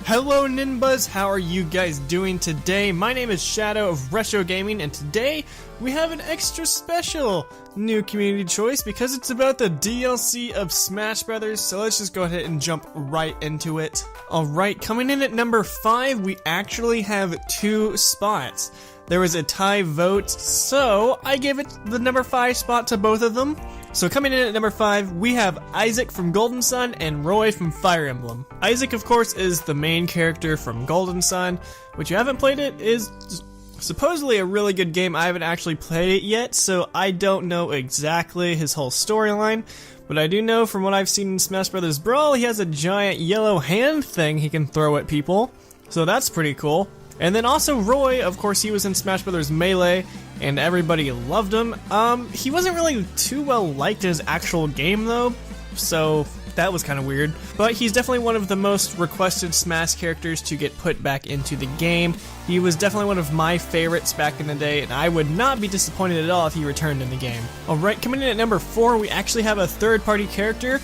Hello NinBuzz, how are you guys doing today? My name is Shadow of Resho Gaming, and today we have an extra special new community choice because it's about the DLC of Smash Brothers. So let's just go ahead and jump right into it. Alright, coming in at number 5, we actually have 2 spots. There was a tie vote, so I gave it the number 5 spot to both of them. So coming in at number 5, we have Isaac from Golden Sun and Roy from Fire Emblem. Isaac, of course, is the main character from Golden Sun, which you haven't played it, is supposedly a really good game. I haven't actually played it yet, so I don't know exactly his whole storyline. But I do know from what I've seen in Smash Brothers Brawl, he has a giant yellow hand thing he can throw at people. So that's pretty cool. And then also Roy, of course, he was in Smash Brothers Melee, and everybody loved him. He wasn't really too well liked in his actual game though, so that was kind of weird. But he's definitely one of the most requested Smash characters to get put back into the game. He was definitely one of my favorites back in the day, and I would not be disappointed at all if he returned in the game. Alright, coming in at number 4, we actually have a third-party character,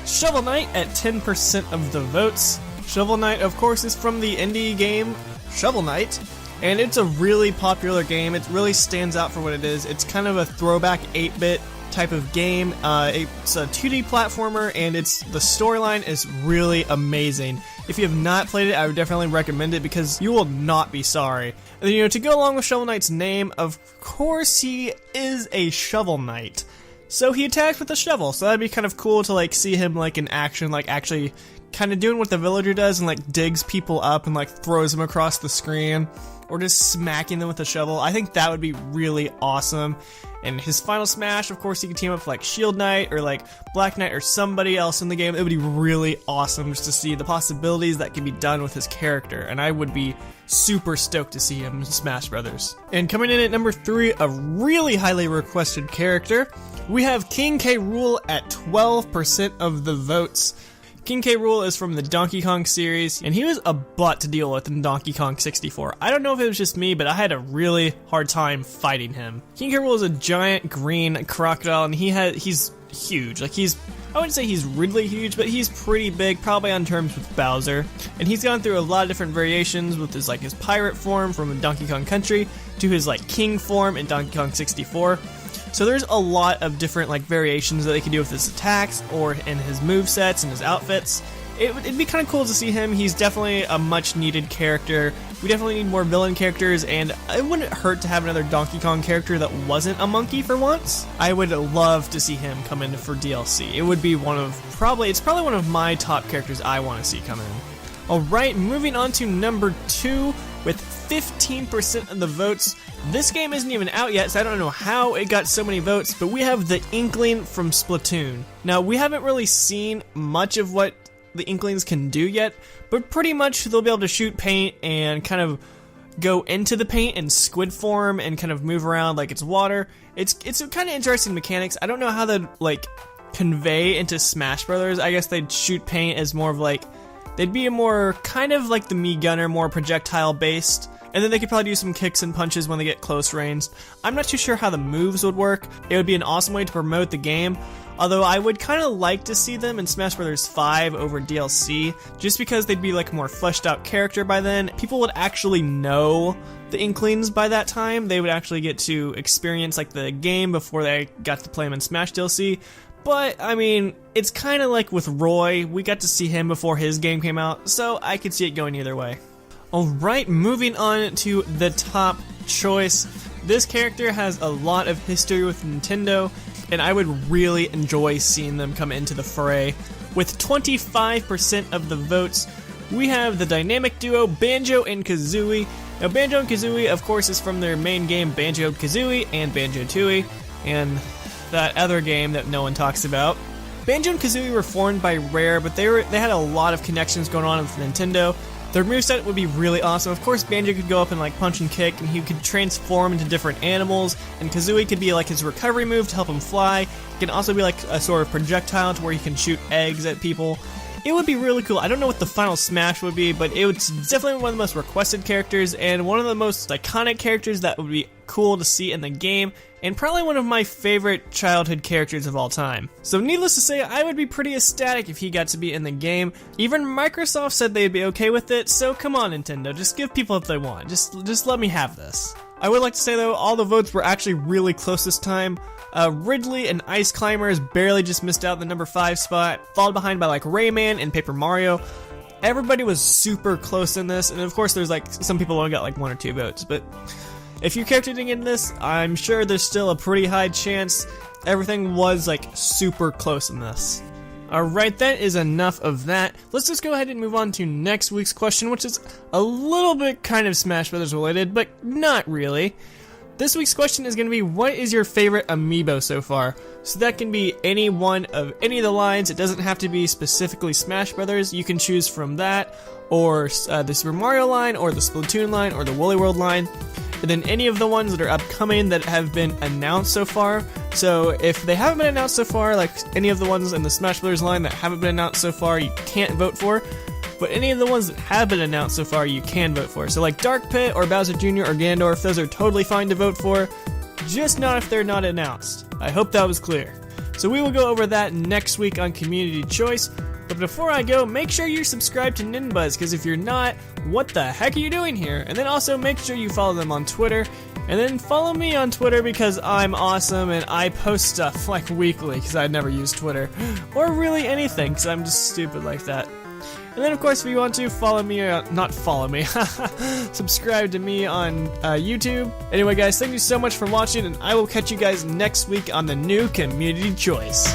Shovel Knight, at 10% of the votes. Shovel Knight, of course, is from the indie game Shovel Knight, and it's a really popular game. It really stands out for what it is. It's kind of a throwback 8-bit type of game. It's a 2D platformer, and the storyline is really amazing. If you have not played it, I would definitely recommend it because you will not be sorry. And then, to go along with Shovel Knight's name, of course he is a Shovel Knight. So he attacks with a shovel, so that'd be kind of cool to see him in action, actually kind of doing what the villager does and digs people up and throws them across the screen, or just smacking them with a shovel. I think that would be really awesome. And his final smash, of course, he could team up with Shield Knight or Black Knight or somebody else in the game. It would be really awesome just to see the possibilities that can be done with his character, and I would be super stoked to see him in Smash Brothers. And coming in at number 3, a really highly requested character, we have King K Rool at 12% of the votes. King K Rool is from the Donkey Kong series, and he was a butt to deal with in Donkey Kong 64. I don't know if it was just me, but I had a really hard time fighting him. King K Rool is a giant green crocodile, and he's huge. I wouldn't say he's really huge, but he's pretty big, probably on terms with Bowser. And he's gone through a lot of different variations with his pirate form from Donkey Kong Country to his king form in Donkey Kong 64. So there's a lot of different variations that they can do with his attacks or in his movesets and his outfits. It'd be kind of cool to see him. He's definitely a much needed character. We definitely need more villain characters, and it wouldn't hurt to have another Donkey Kong character that wasn't a monkey for once. I would love to see him come in for DLC. It would be it's probably one of my top characters I want to see come in. Alright, moving on to number 2 with 15% of the votes. This game isn't even out yet, so I don't know how it got so many votes, but we have the Inkling from Splatoon. Now, we haven't really seen much of what the Inklings can do yet, but pretty much they'll be able to shoot paint and kind of go into the paint in squid form and kind of move around like it's water. It's kind of interesting mechanics. I don't know how they'd convey into Smash Brothers. I guess they'd shoot paint as more of they'd be a more kind of like the Mii Gunner, more projectile based. And then they could probably do some kicks and punches when they get close range. I'm not too sure how the moves would work. It would be an awesome way to promote the game. Although I would kind of like to see them in Smash Bros. 5 over DLC, just because they'd be a more fleshed out character by then. People would actually know the Inklings by that time. They would actually get to experience the game before they got to play them in Smash DLC. But, I mean, it's kind of like with Roy. We got to see him before his game came out, so I could see it going either way. Alright, moving on to the top choice. This character has a lot of history with Nintendo, and I would really enjoy seeing them come into the fray. With 25% of the votes, we have the dynamic duo Banjo and Kazooie. Now, Banjo and Kazooie, of course, is from their main game Banjo-Kazooie and Banjo-Tooie, and that other game that no one talks about. Banjo and Kazooie were formed by Rare, but they had a lot of connections going on with Nintendo. Their moveset would be really awesome. Of course, Banjo could go up and punch and kick, and he could transform into different animals, and Kazooie could be his recovery move to help him fly. It can also be a sort of projectile to where he can shoot eggs at people. It would be really cool. I don't know what the final smash would be, but it's definitely one of the most requested characters and one of the most iconic characters that would be cool to see in the game, and probably one of my favorite childhood characters of all time. So needless to say, I would be pretty ecstatic if he got to be in the game. Even Microsoft said they'd be okay with it, so come on Nintendo, just give people what they want. Just let me have this. I would like to say though, all the votes were actually really close this time. Ridley and Ice Climbers barely just missed out the number 5 spot, followed behind by like Rayman and Paper Mario. Everybody was super close in this, and of course there's like some people only got like 1 or 2 votes, but if your character didn't get in this, I'm sure there's still a pretty high chance everything was like super close in this. Alright, that is enough of that. Let's just go ahead and move on to next week's question, which is a little bit kind of Smash Brothers related, but not really. This week's question is going to be, what is your favorite amiibo so far? So that can be any one of any of the lines. It doesn't have to be specifically Smash Brothers. You can choose from that, or the Super Mario line, or the Splatoon line, or the Woolly World line. And then any of the ones that are upcoming that have been announced so far. So if they haven't been announced so far, like any of the ones in the Smash Brothers line that haven't been announced so far, you can't vote for. But any of the ones that have been announced so far, you can vote for. So like Dark Pit or Bowser Jr. or Ganondorf, those are totally fine to vote for, just not if they're not announced. I hope that was clear. So we will go over that next week on Community Choice. But before I go, make sure you're subscribed to NinBuzz, because if you're not, what the heck are you doing here? And then also make sure you follow them on Twitter. And then follow me on Twitter because I'm awesome and I post stuff like weekly, because I never use Twitter. Or really anything, because I'm just stupid like that. And then of course if you want to follow me, not follow me, subscribe to me on YouTube. Anyway guys, thank you so much for watching, and I will catch you guys next week on the new Community Choice.